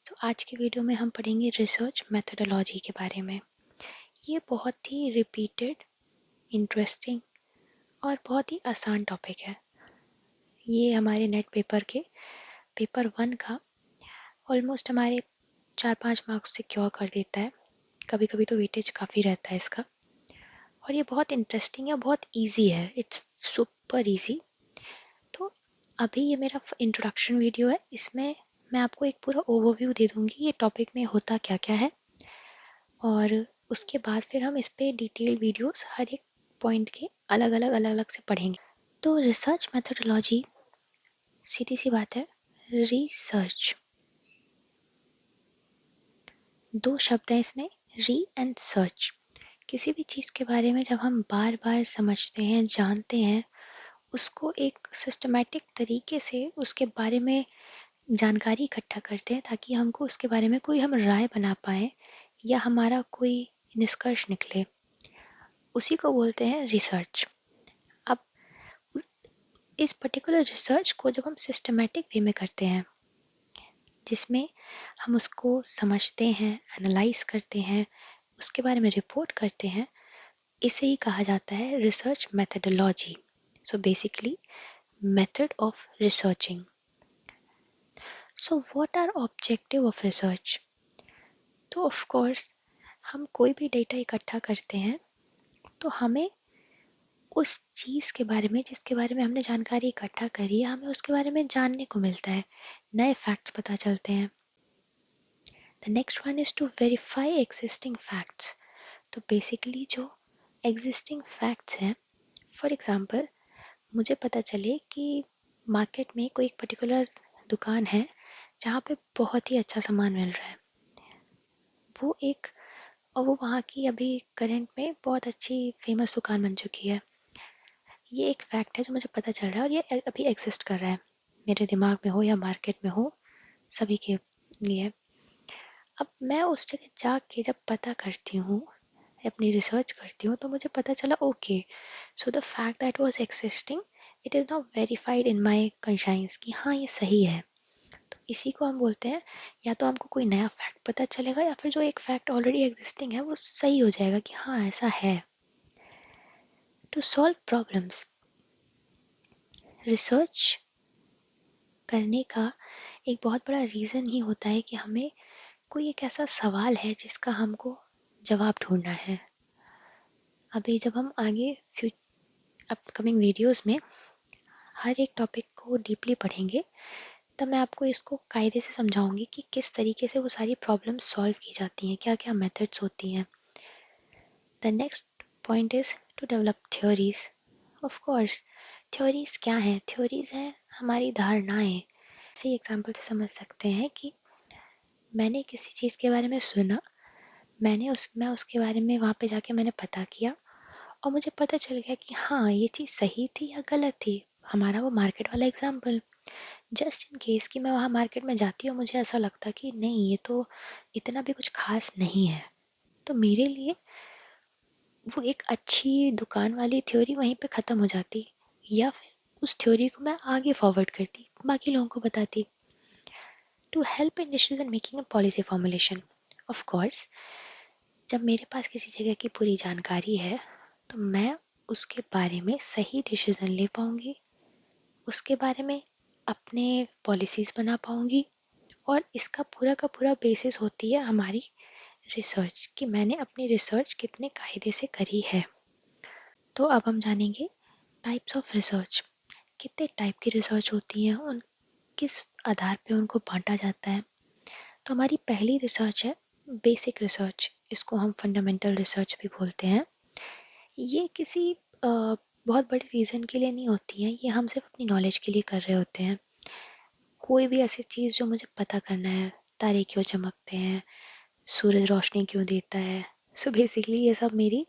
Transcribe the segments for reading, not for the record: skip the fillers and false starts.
तो आज की वीडियो में हम पढ़ेंगे रिसर्च मेथोडोलॉजी के बारे में। ये बहुत ही रिपीटेड, इंटरेस्टिंग और बहुत ही आसान टॉपिक है। ये हमारे नेट पेपर के पेपर 1 का ऑलमोस्ट हमारे 4-5 मार्क्स सिक्योर कर देता है। कभी कभी तो वेटेज काफ़ी रहता है इसका, और ये बहुत इंटरेस्टिंग है, बहुत ईजी है। It's super easy. तो अभी ये मेरा इंट्रोडक्शन वीडियो है, इसमें मैं आपको एक पूरा ओवरव्यू दे दूँगी ये टॉपिक में होता क्या क्या है, और उसके बाद फिर हम इस पे डिटेल वीडियोस हर एक पॉइंट के अलग अलग से पढ़ेंगे। तो रिसर्च मेथोडोलॉजी, सीधी सी बात है, रिसर्च, दो शब्द हैं इसमें, री एंड सर्च। किसी भी चीज़ के बारे में जब हम बार बार समझते हैं, जानते हैं, उसको एक सिस्टमेटिक तरीके से उसके बारे में जानकारी इकट्ठा करते हैं ताकि हमको उसके बारे में कोई हम राय बना पाएँ या हमारा कोई निष्कर्ष निकले, उसी को बोलते हैं रिसर्च। अब इस पर्टिकुलर रिसर्च को जब हम सिस्टमेटिक वे में करते हैं, जिसमें हम उसको समझते हैं, एनालाइज करते हैं, उसके बारे में रिपोर्ट करते हैं, इसे ही कहा जाता है research methodology. So basically method of researching. So what are objective of research? तो ऑफ कोर्स हम कोई भी डेटा इकट्ठा करते हैं तो हमें उस चीज़ के बारे में, जिसके बारे में हमने जानकारी इकट्ठा करी है, हमें उसके बारे में जानने को मिलता है, नए फैक्ट्स पता चलते हैं। The next one is to verify existing facts. तो बेसिकली जो एग्जिस्टिंग फैक्ट्स हैं, फॉर एग्जांपल मुझे पता चले कि मार्केट में कोई एक पर्टिकुलर दुकान है जहाँ पे बहुत ही अच्छा सामान मिल रहा है, वो एक, और वो वहाँ की अभी करंट में बहुत अच्छी फेमस दुकान बन चुकी है। ये एक फैक्ट है जो मुझे पता चल रहा है और ये अभी एग्जिस्ट कर रहा है, मेरे दिमाग में हो या मार्केट में हो, सभी के लिए। अब मैं उस जगह जाके जब पता करती हूँ, अपनी रिसर्च करती हूँ, तो मुझे पता चला okay, so the fact that was existing, it is not verified in my conscious कि हाँ ये सही है। तो इसी को हम बोलते हैं, या तो हमको कोई नया फैक्ट पता चलेगा या फिर जो एक फैक्ट ऑलरेडी एग्जिस्टिंग है वो सही हो जाएगा कि हाँ ऐसा है। टू सॉल्व प्रॉब्लम्स, रिसर्च करने का एक बहुत बड़ा रीज़न ही होता है कि हमें कोई एक ऐसा सवाल है जिसका हमको जवाब ढूंढना है। अभी जब हम आगे अपकमिंग वीडियोस में हर एक टॉपिक को डीपली पढ़ेंगे, तब मैं आपको इसको कायदे से समझाऊंगी कि किस तरीके से वो सारी प्रॉब्लम सॉल्व की जाती हैं, क्या क्या मेथड्स होती हैं। The next point is to develop theories. Of course theories क्या हैं? थ्योरीज हैं हमारी धारणाएं। इसी एग्जांपल से समझ सकते हैं कि मैंने किसी चीज़ के बारे में सुना, मैं उसके बारे में वहाँ पे जाके मैंने पता किया और मुझे पता चल गया कि हाँ ये चीज़ सही थी या गलत थी। हमारा वो मार्केट वाला एग्जाम्पल, जस्ट इन केस कि मैं वहाँ मार्केट में जाती और मुझे ऐसा लगता कि नहीं ये तो इतना भी कुछ खास नहीं है, तो मेरे लिए वो एक अच्छी दुकान वाली थ्योरी वहीं पे ख़त्म हो जाती, या फिर उस थ्योरी को मैं आगे फॉरवर्ड करती, बाकी लोगों को बताती। To help in decision making and policy formulation. Of course जब मेरे पास किसी जगह की पूरी जानकारी है तो मैं उसके बारे में सही डिसीजन ले पाऊंगी, उसके बारे में अपने पॉलिसीज़ बना पाऊंगी, और इसका पूरा का पूरा बेसिस होती है हमारी रिसर्च कि मैंने अपनी रिसर्च कितने कायदे से करी है। तो अब हम जानेंगे टाइप्स ऑफ रिसर्च। कितने टाइप की रिसर्च होती हैं, उन किस आधार पे उनको बांटा जाता है। तो हमारी पहली रिसर्च है बेसिक रिसर्च, इसको हम फंडामेंटल रिसर्च भी बोलते हैं। ये किसी बहुत बड़े रीज़न के लिए नहीं होती हैं, ये हम सिर्फ अपनी नॉलेज के लिए कर रहे होते हैं। कोई भी ऐसी चीज़ जो मुझे पता करना है, तारे क्यों चमकते हैं, सूरज रोशनी क्यों देता है, सो बेसिकली ये सब मेरी,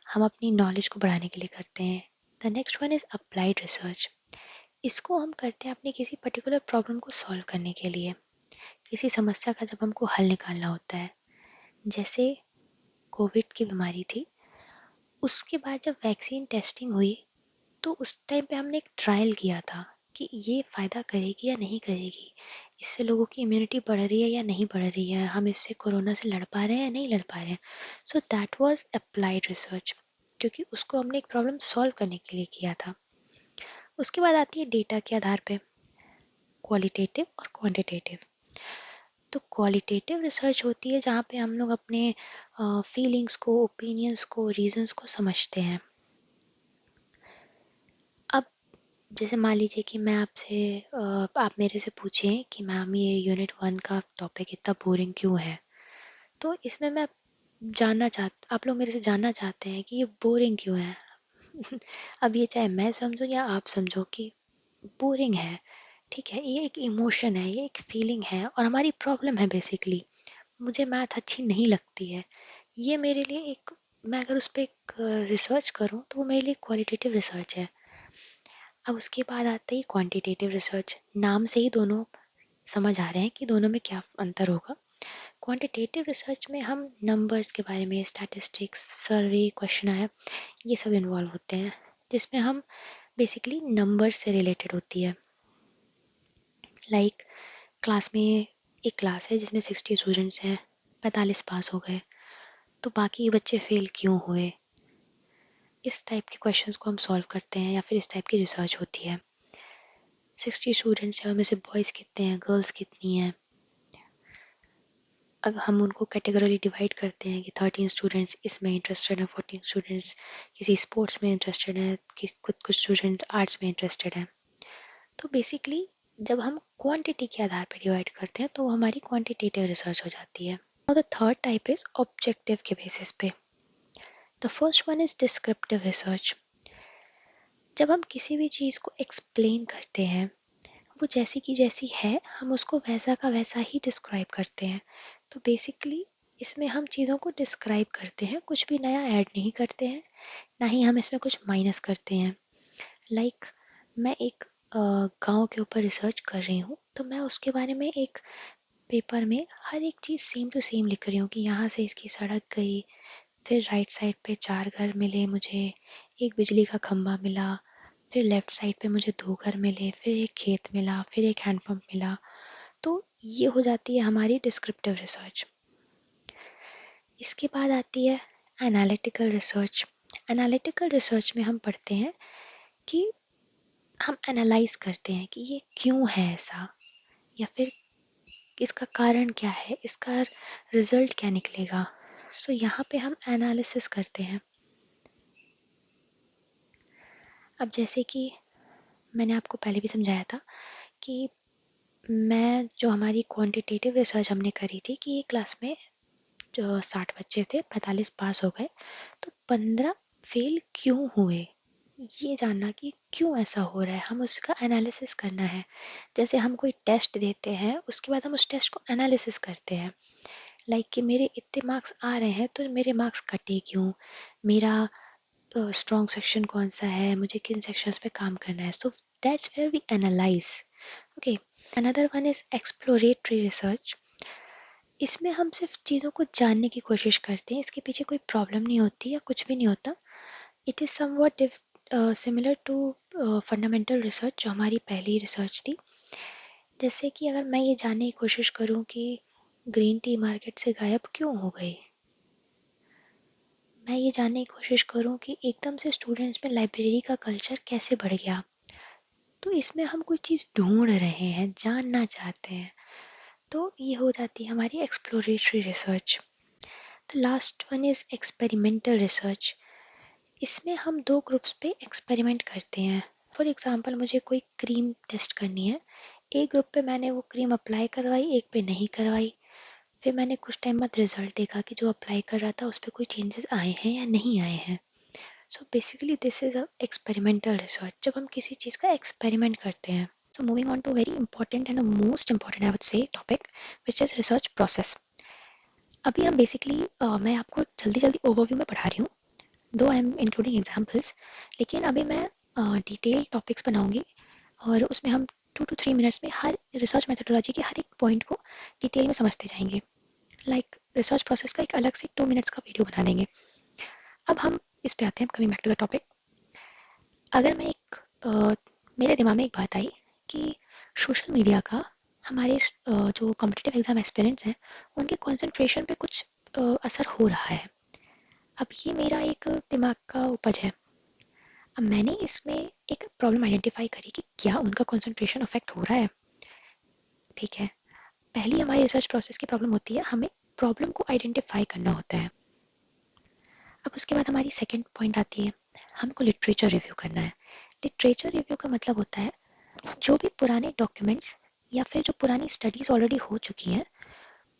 हम अपनी नॉलेज को बढ़ाने के लिए करते हैं। The next one is applied research. इसको हम करते हैं अपनी किसी पर्टिकुलर प्रॉब्लम को सॉल्व करने के लिए, किसी समस्या का जब हमको हल निकालना होता है। जैसे कोविड की बीमारी थी, उसके बाद जब वैक्सीन टेस्टिंग हुई तो उस टाइम पे हमने एक ट्रायल किया था कि ये फ़ायदा करेगी या नहीं करेगी। इससे लोगों की इम्यूनिटी बढ़ रही है या नहीं बढ़ रही है, हम इससे कोरोना से लड़ पा रहे हैं या नहीं लड़ पा रहे हैं। So that was applied research, क्योंकि उसको हमने एक प्रॉब्लम सॉल्व करने के लिए किया था। उसके बाद आती है डेटा के आधार पे क्वालिटेटिव और क्वांटिटेटिव। तो क्वालिटेटिव रिसर्च होती है जहाँ पे हम लोग अपने फीलिंग्स को, ओपिनियंस को, रीजंस को समझते हैं। अब जैसे मान लीजिए कि मैं आपसे आप मेरे से पूछें कि मैम ये यूनिट 1 का टॉपिक इतना बोरिंग क्यों है, तो इसमें मैं आप लोग मेरे से जानना चाहते हैं कि ये बोरिंग क्यों है। अब ये चाहे मैं समझूं या आप समझो कि बोरिंग है, ठीक है, ये एक इमोशन है, ये एक फीलिंग है और हमारी प्रॉब्लम है बेसिकली। मुझे मैथ अच्छी नहीं लगती है, ये मेरे लिए एक, मैं अगर उस पर एक रिसर्च करूं तो वो मेरे लिए क्वालिटेटिव रिसर्च है। अब उसके बाद आते ही क्वांटिटेटिव रिसर्च। नाम से ही दोनों समझ आ रहे हैं कि दोनों में क्या अंतर होगा। क्वांटिटेटिव रिसर्च में हम नंबर्स के बारे में, स्टैटिस्टिक्स, सर्वे, क्वेश्चनर, ये सब इन्वॉल्व होते हैं, जिसमें हम बेसिकली नंबर्स से रिलेटेड होती है। लाइक क्लास में एक क्लास है जिसमें 60 स्टूडेंट्स हैं, 45 पास हो गए, तो बाकी के बच्चे फेल क्यों हुए। इस टाइप के क्वेश्चंस को हम सॉल्व करते हैं या फिर इस टाइप की रिसर्च होती है। 60 स्टूडेंट्स हैं, उनमें से बॉयज़ कितने हैं, गर्ल्स कितनी हैं। अब हम उनको कैटेगरी डिवाइड करते हैं कि 13 स्टूडेंट्स इसमें इंटरेस्टेड हैं, 14 स्टूडेंट्स किसी स्पोर्ट्स में इंटरेस्टेड हैं, कुछ स्टूडेंट आर्ट्स में इंटरेस्टेड हैं। तो बेसिकली जब हम क्वांटिटी के आधार पर डिवाइड करते हैं तो वो हमारी क्वांटिटेटिव रिसर्च हो जाती है। और the third type is objective के बेसिस पे। The first one is descriptive research. जब हम किसी भी चीज़ को एक्सप्लेन करते हैं, वो जैसी की जैसी है, हम उसको वैसा का वैसा ही डिस्क्राइब करते हैं। तो बेसिकली इसमें हम चीज़ों को डिस्क्राइब करते हैं, कुछ भी नया ऐड नहीं करते हैं, ना ही हम इसमें कुछ माइनस करते हैं। लाइक मैं एक गांव के ऊपर रिसर्च कर रही हूँ, तो मैं उसके बारे में एक पेपर में हर एक चीज़ सेम टू सेम लिख रही हूँ कि यहाँ से इसकी सड़क गई, फिर राइट साइड पे 4 घर मिले मुझे, एक बिजली का खंभा मिला, फिर लेफ्ट साइड पे मुझे 2 घर मिले, फिर एक खेत मिला, फिर एक हैंडपम्प मिला। तो ये हो जाती है हमारी डिस्क्रिप्टिव रिसर्च। इसके बाद आती है एनालिटिकल रिसर्च। एनालिटिकल रिसर्च में हम पढ़ते हैं कि हम एनालाइज करते हैं कि ये क्यों है ऐसा, या फिर इसका कारण क्या है, इसका रिजल्ट क्या निकलेगा। सो यहाँ पे हम एनालिसिस करते हैं। अब जैसे कि मैंने आपको पहले भी समझाया था कि मैं जो हमारी क्वांटिटेटिव रिसर्च हमने करी थी कि एक क्लास में जो 60 बच्चे थे, 45 पास हो गए, तो 15 फेल क्यों हुए, ये जानना कि क्यों ऐसा हो रहा है, हम उसका एनालिसिस करना है। जैसे हम कोई टेस्ट देते हैं, उसके बाद हम उस टेस्ट को एनालिसिस करते हैं। लाइक कि मेरे इतने मार्क्स आ रहे हैं तो मेरे मार्क्स कटे क्यों, मेरा स्ट्रॉन्ग सेक्शन कौन सा है, मुझे किन सेक्शंस पे काम करना है। So that's where we analyze. Okay, another one is exploratory research. इसमें हम सिर्फ चीज़ों को जानने की कोशिश करते हैं, इसके पीछे कोई प्रॉब्लम नहीं होती या कुछ भी नहीं होता। It is somewhat similar to fundamental research जो हमारी पहली रिसर्च थी। जैसे कि अगर मैं ये जानने की कोशिश करूँ कि ग्रीन टी मार्केट से गायब क्यों हो गई, मैं ये जानने की कोशिश करूँ कि एकदम से स्टूडेंट्स में लाइब्रेरी का कल्चर कैसे बढ़ गया, तो इसमें हम कोई चीज़ ढूंढ रहे हैं, जानना चाहते हैं। तो ये हो जाती है हमारी exploratory research. The last one is experimental research. इसमें हम 2 ग्रुप्स पे एक्सपेरिमेंट करते हैं। फॉर एग्जांपल मुझे कोई क्रीम टेस्ट करनी है, एक ग्रुप पे मैंने वो क्रीम अप्लाई करवाई, एक पे नहीं करवाई। फिर मैंने कुछ टाइम बाद रिजल्ट देखा कि जो अप्लाई कर रहा था उस पर कोई चेंजेस आए हैं या नहीं आए हैं। So basically this is a experimental research, जब हम किसी चीज़ का एक्सपेरिमेंट करते हैं। So moving on to very important and the most important I would say topic which is research process. अभी हम बेसिकली मैं आपको जल्दी जल्दी ओवरव्यू में पढ़ा रही हूँ, दो आई एम इंक्लूडिंग एग्जाम्पल्स, लेकिन अभी मैं डिटेल टॉपिक्स बनाऊंगी और उसमें हम 2 to 3 मिनट्स में हर रिसर्च मेथडोलॉजी के हर एक पॉइंट को डिटेल में समझते जाएंगे। लाइक रिसर्च प्रोसेस का एक अलग से 2 मिनट्स का वीडियो बना देंगे। अब हम इस पे आते हैं, coming back to the topic. अगर मैं मेरे दिमाग में एक बात आई कि सोशल मीडिया का हमारे जो कॉम्पिटिटिव एग्ज़ाम एस्पिरेंट्स हैं, उनके कंसंट्रेशन पे कुछ असर हो रहा है। अब ये मेरा एक दिमाग का उपज है। अब मैंने इसमें एक प्रॉब्लम आइडेंटिफाई करी कि क्या उनका कंसंट्रेशन अफेक्ट हो रहा है। ठीक है, पहली हमारी रिसर्च प्रोसेस की प्रॉब्लम होती है, हमें प्रॉब्लम को आइडेंटिफाई करना होता है। अब उसके बाद हमारी सेकंड पॉइंट आती है, हमको लिटरेचर रिव्यू करना है। लिटरेचर रिव्यू का मतलब होता है जो भी पुराने डॉक्यूमेंट्स या फिर जो पुरानी स्टडीज़ ऑलरेडी हो चुकी हैं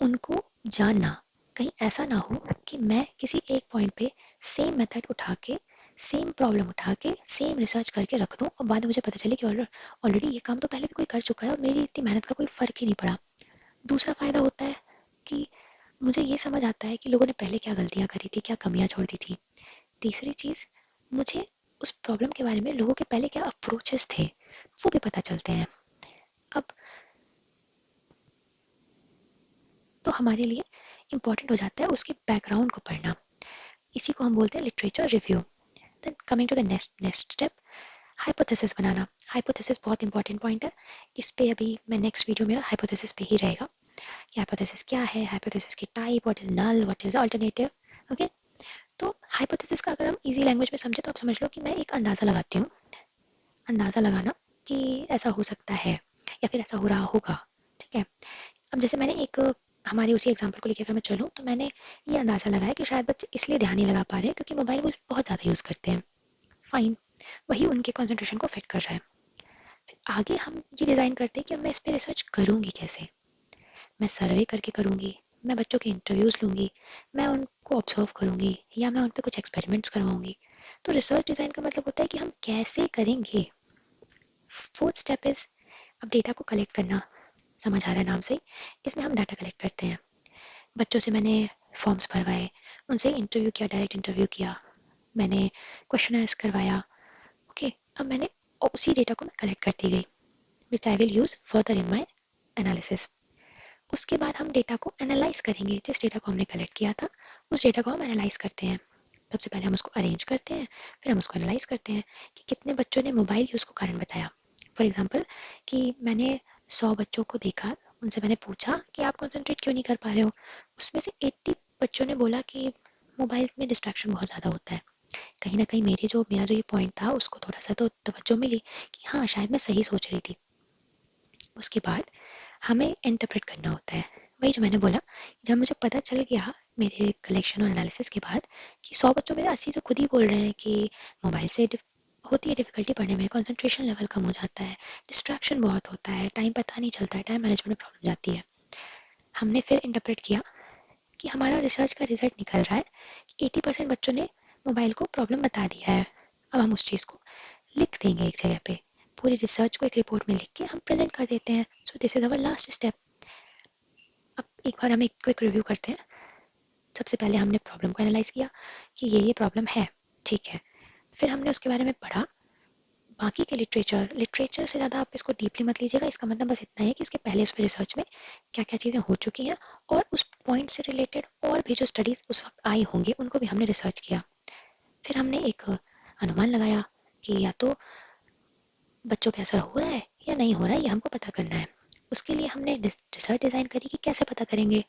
उनको जानना। कहीं ऐसा ना हो कि मैं किसी एक पॉइंट पे सेम मेथड उठा के, सेम प्रॉब्लम उठा के, सेम रिसर्च करके रख दूं और बाद में मुझे पता चले कि ऑलरेडी ये काम तो पहले भी कोई कर चुका है और मेरी इतनी मेहनत का कोई फ़र्क ही नहीं पड़ा। दूसरा फ़ायदा होता है कि मुझे ये समझ आता है कि लोगों ने पहले क्या गलतियाँ करी थी, क्या कमियाँ छोड़ दी थी। तीसरी चीज़, मुझे उस प्रॉब्लम के बारे में लोगों के पहले क्या अप्रोचेस थे वो भी पता चलते हैं। अब तो हमारे लिए इम्पॉर्टेंट हो जाता है उसके बैकग्राउंड को पढ़ना। इसी को हम बोलते हैं literature review. Then coming to the next next step, hypothesis बनाना। हाइपोथेसिस बहुत इंपॉर्टेंट पॉइंट है। इस पे अभी मैं नेक्स्ट वीडियो मेरा हाइपोथेसिस पे ही रहेगा कि हाइपोथेसिस क्या है, हाइपोथेसिस की type, what is null, what is alternative. Okay, तो हाइपोथेसिस का अगर हम इजी लैंग्वेज में समझे तो आप समझ लो कि मैं एक अंदाज़ा लगाती हूँ। अंदाज़ा लगाना कि ऐसा हो सकता है या फिर ऐसा हो रहा होगा। ठीक है, अब जैसे मैंने एक हमारे उसी एग्जाम्पल को लेकर अगर मैं चलूँ तो मैंने ये अंदाज़ा लगाया कि शायद बच्चे इसलिए ध्यान नहीं लगा पा रहे हैं क्योंकि मोबाइल वो बहुत ज़्यादा यूज़ करते हैं। फाइन, वही उनके कंसंट्रेशन को अफेक्ट कर रहा है। फिर आगे हम ये डिज़ाइन करते हैं कि अब मैं इस पर रिसर्च करूँगी कैसे। मैं सर्वे करके करूँगी, मैं बच्चों के इंटरव्यूज़ लूँगी, मैं उनको ऑब्जर्व करूँगी या मैं उन पर कुछ एक्सपेरिमेंट्स करवाऊँगी। तो रिसर्च डिज़ाइन का मतलब होता है कि हम कैसे करेंगे। फोर्थ स्टेप इज़ अब डेटा को कलेक्ट करना। समझ आ रहा है नाम से ही, इसमें हम डाटा कलेक्ट करते हैं। बच्चों से मैंने फॉर्म्स भरवाए, उनसे इंटरव्यू किया, डायरेक्ट इंटरव्यू किया, मैंने क्वेश्चनर्स करवाया। ओके, अब मैंने उसी डेटा को मैं कलेक्ट करती गई which I will use further in my analysis. उसके बाद हम डेटा को एनालाइज करेंगे। जिस डेटा को हमने कलेक्ट किया था उस डेटा को हम एनालाइज करते हैं। सबसे पहले हम उसको अरेंज करते हैं, फिर हम उसको एनालाइज करते हैं कि कितने बच्चों ने मोबाइल यूज़ को कारण बताया। फॉर एग्जांपल कि मैंने 100 बच्चों को देखा, उनसे मैंने पूछा कि आप कंसंट्रेट क्यों नहीं कर पा रहे हो। उसमें से 80 बच्चों ने बोला कि मोबाइल में डिस्ट्रैक्शन बहुत ज़्यादा होता है। कहीं ना कहीं मेरा जो ये पॉइंट था उसको थोड़ा सा तो तवज्जो मिली कि हाँ शायद मैं सही सोच रही थी। उसके बाद हमें इंटरप्रेट करना होता है। वही जो मैंने बोला, जब मुझे पता चल गया मेरे कलेक्शन और एनालिसिस के बाद कि 100 बच्चों में 80 तो खुद ही बोल रहे हैं कि मोबाइल से होती है डिफ़िकल्टी पढ़ने में, कंसंट्रेशन लेवल कम हो जाता है, डिस्ट्रैक्शन बहुत होता है, टाइम पता नहीं चलता है, टाइम मैनेजमेंट में प्रॉब्लम जाती है। हमने फिर इंटरप्रेट किया कि हमारा रिसर्च का रिजल्ट निकल रहा है कि 80% बच्चों ने मोबाइल को प्रॉब्लम बता दिया है। अब हम उस चीज़ को लिख देंगे एक जगह पे, पूरी रिसर्च को एक रिपोर्ट में लिख के हम प्रेजेंट कर देते हैं। So this is our last step. अब एक बार हम एक क्विक रिव्यू करते हैं। सबसे पहले हमने प्रॉब्लम को एनालाइज किया कि ये प्रॉब्लम है, ठीक है। फिर हमने उसके बारे में पढ़ा। बाकी के लिटरेचर लिटरेचर से ज़्यादा आप इसको डीपली मत लीजिएगा, इसका मतलब बस इतना है कि इसके पहले उस पर रिसर्च में क्या क्या चीज़ें हो चुकी हैं और उस पॉइंट से रिलेटेड और भी जो स्टडीज़ उस वक्त आई होंगी उनको भी हमने रिसर्च किया। फिर हमने एक अनुमान लगाया कि या तो बच्चों पे असर हो रहा है या नहीं हो रहा है, ये हमको पता करना है। उसके लिए हमने रिसर्च डिज़ाइन करी कि कैसे पता करेंगे।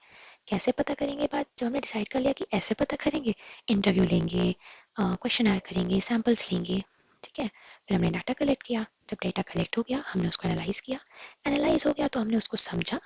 कैसे पता करेंगे, बात जब हमने डिसाइड कर लिया कि ऐसे पता करेंगे, इंटरव्यू लेंगे, क्वेश्चन करेंगे, सैम्पल्स लेंगे, ठीक है। फिर हमने डाटा कलेक्ट किया। जब डेटा कलेक्ट हो गया हमने उसको एनालाइज किया। एनालाइज हो गया तो हमने उसको समझा,